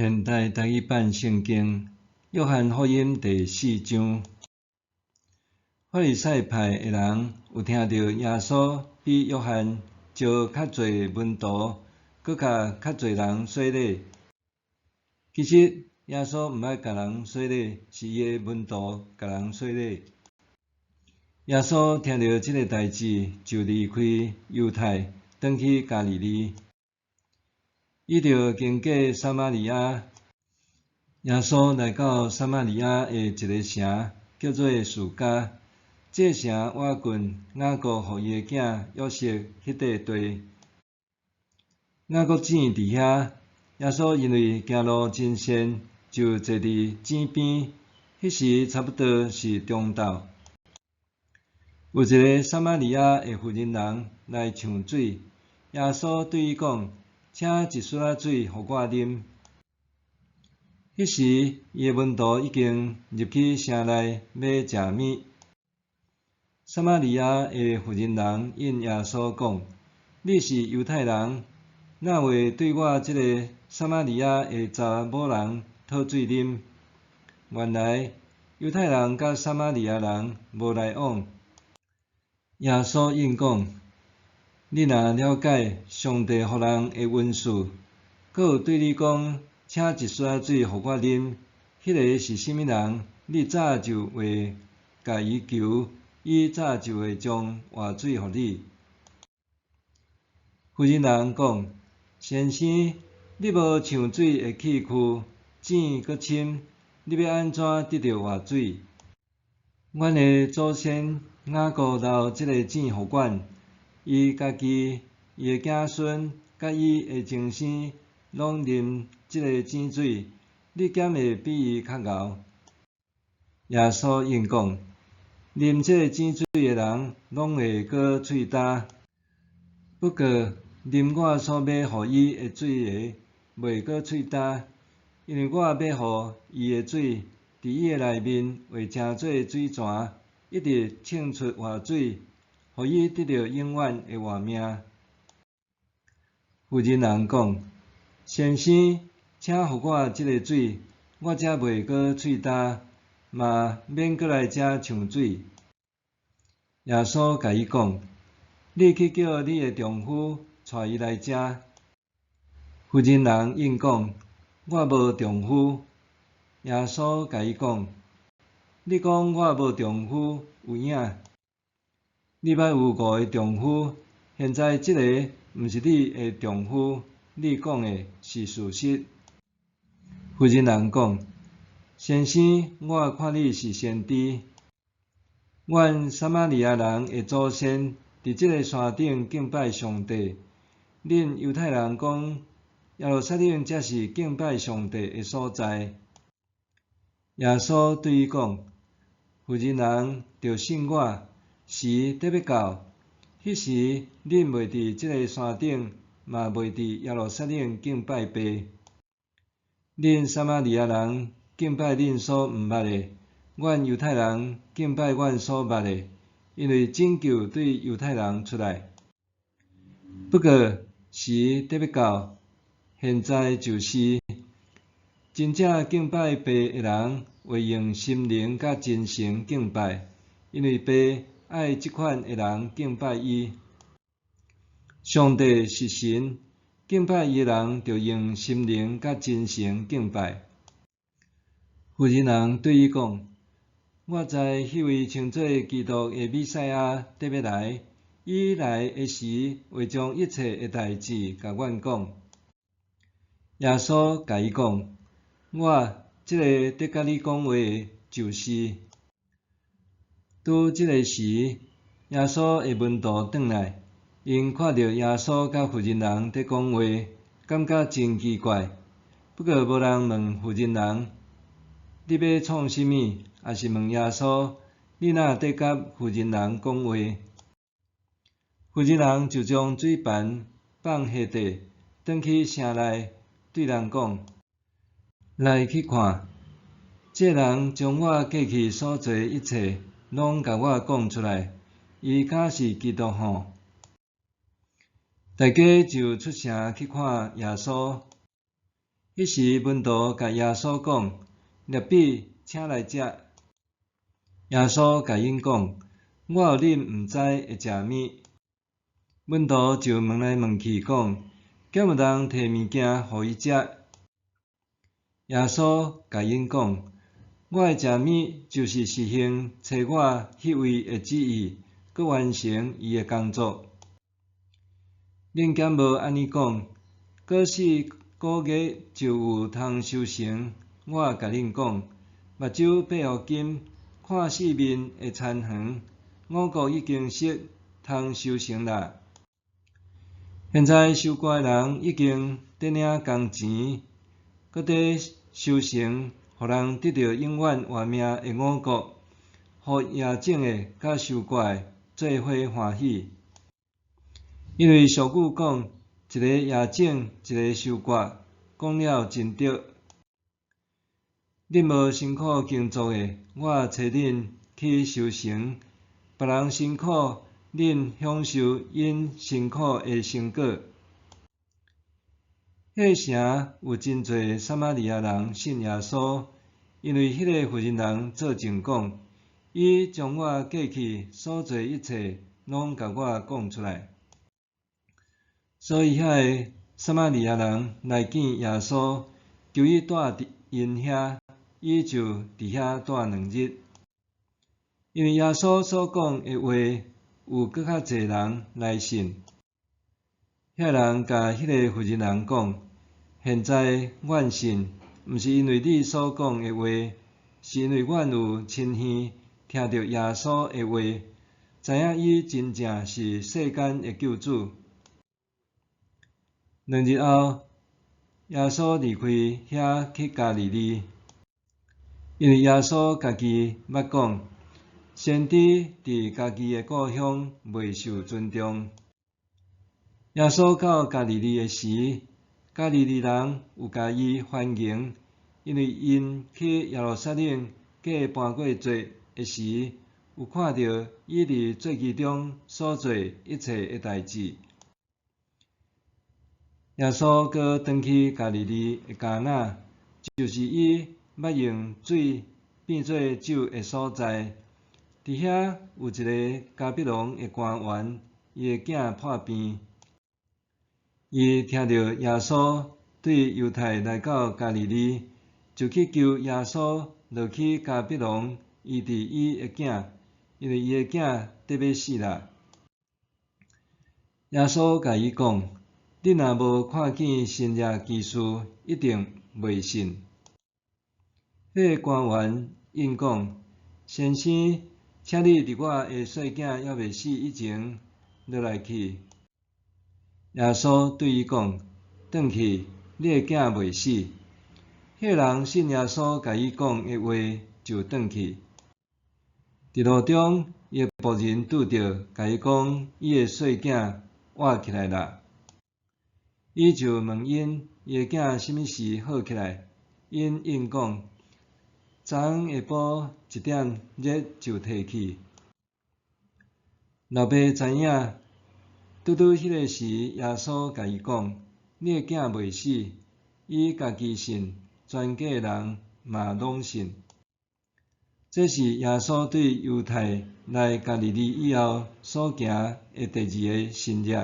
现代台语版圣经约翰福音第4章。法利赛派的人有听到耶稣比约翰招较侪门徒，搁较侪人洗礼。其实耶稣毋爱甲人洗礼，是伊的门徒甲人洗礼。耶稣听到即个代志，就离开犹太，转去加利利。伊着经过撒玛利亚，耶稣来到撒玛利亚的一个城，叫做士家。这城瓦近雅各互伊的囝约瑟迄块地。雅各井伫遐，耶稣因为行路真善，就坐伫井边。迄时差不多是中昼。有一个撒玛利亚的妇人来抢水，耶稣对伊讲：“请一水仔水互我啉。”迄时，伊的门徒已经入去城内要食物。撒玛利亚的妇人应耶稣讲：“你是犹太人，哪会对我这个撒玛利亚的查某人讨水啉？”原来犹太人甲撒玛利亚人无来往。耶稣应讲：“你若了解上帝予人的恩赐，阁有对你讲，请一水仔水互我啉，迄个是甚物人？你早就会甲伊求，伊早就会将活水互你。”妇人讲：“先生，你无抢水的器具，井阁深，你要安怎得到活水？阮的祖先雅各留即个井互阮，伊家己、伊的子孙甲伊的前生拢啉即个井水，你减会比伊较敖。”耶稣应讲：“啉即个井水的人，拢会过喙焦；不过啉我所要互伊的水的，袂过喙焦，因为我要互伊的水，伫伊的内面会成做水泉，一直淕出活水，互伊得到永远的活命。”妇人讲：“先生，请互我即个水，我才袂过喙焦，嘛免过来遮抢水。”耶稣甲伊讲：“你去叫你的丈夫带伊来遮。”妇人应讲：“我无丈夫。”耶稣甲伊讲：“你讲我无丈夫有影？你捌有5个丈夫，现在即个毋是你的丈夫，你讲的是事实。”妇人讲：“先生，我看你是先知。阮撒玛利亚人的祖先伫即个山顶敬拜上帝，恁犹太人讲耶路撒冷才是敬拜上帝的所在。”耶稣对伊讲：“妇人着信我，时得要到，迄时恁袂伫即个山顶，嘛袂伫耶路撒冷敬拜爸。恁撒玛利亚人敬拜恁所毋捌的，阮犹太人敬拜阮所捌的，因为拯救对犹太人出来。不过时得要到，现在就是，真正敬拜爸的人会用心灵甲真诚敬拜，因为爸爱即款的人敬拜伊。上帝是神，敬拜伊的人着用心灵甲真诚敬拜。”妇人对伊讲：“我知迄位称做基督的弥赛亚得要来，伊来的时会将一切的代志甲阮讲。”耶稣甲伊讲：“我即个得甲你讲话的，就是。”拄即个时，耶稣的门徒转来，因看到耶稣甲妇人在讲话，感觉真奇怪。不过无人问妇人：“你要创甚物？”也是问耶稣：“你哪得甲妇人讲话？”妇人就将水盘放下地，转去城内，对人讲：“来去看，这人将我过去所做一切，拢甲我讲出来，伊敢是基督吼？”大家就出城去看耶稣。迄时门徒甲耶稣讲：rab比，请来食。耶稣甲因讲：我有恁毋知会食物。门徒就问来问去讲：敢有人摕物件互伊食？耶稣甲因讲：我的食物就是实行找我迄位的旨意，佮完成伊的工作。恁敢无安尼讲？过4个月就有通收成。我甲恁讲，目睭闭互金，看4面会田园，5谷已经熟，通收成啦。现在收割的人已经得领工钱，搁得收成，互人得到永远活命的5谷，互野种的甲收割的做伙欢喜。因为俗语讲，一个野种，一个收割，讲了真对。恁无辛苦耕作的，我找恁去收成；别人辛苦，恁享受因辛苦的成果。迄城有真侪撒玛利亚人信耶稣，因为迄个妇人人做证讲，伊将我过去所做一切，拢甲我讲出来。所以遐个撒玛利亚人来见耶稣，求伊住伫因遐，伊就伫遐住2日。因为耶稣所讲的话，有搁较侪人来信。遐人甲迄个妇人人讲：现在阮信，毋是因为你所讲的话，是因为阮有亲耳听到耶稣的话，知影伊真正是世间的救主。2日后，耶稣离开遐去加利利，因为耶稣家己捌讲，先知伫家己的故乡未受尊重。耶稣到加利利的时，加利利人有甲伊欢迎，因为因去耶路撒冷过搬过节的时，有看到伊伫节期中所做一切的代志。耶稣搁转去加利利的迦纳，就是伊捌用水变做酒的所在。伫遐有一个迦百农的官员，伊的囝破病。伊听到耶稣对犹太来到加利利，就去求耶稣落去迦百农医治伊的囝，因为伊的囝得要死啦。耶稣甲伊讲：你若无看见神迹奇事，一定袂信。迄个官员应讲：先生，请你伫我的细囝还未死以前落来去。耶稣对伊讲：转去，你的囝袂死。迄个人信耶稣甲伊讲的话，就转去。伫路中，伊的仆人拄着，甲伊讲伊的细囝活起来啦。伊就问因，伊的囝什么时好起来？因应讲：昨昏下晡1点热就摕去。老爸知影，拄迄个时，耶稣甲伊讲：你的囝袂死。伊家己信，全家的人嘛拢信。这是耶稣对犹太来加利利以后所行的第2个神迹。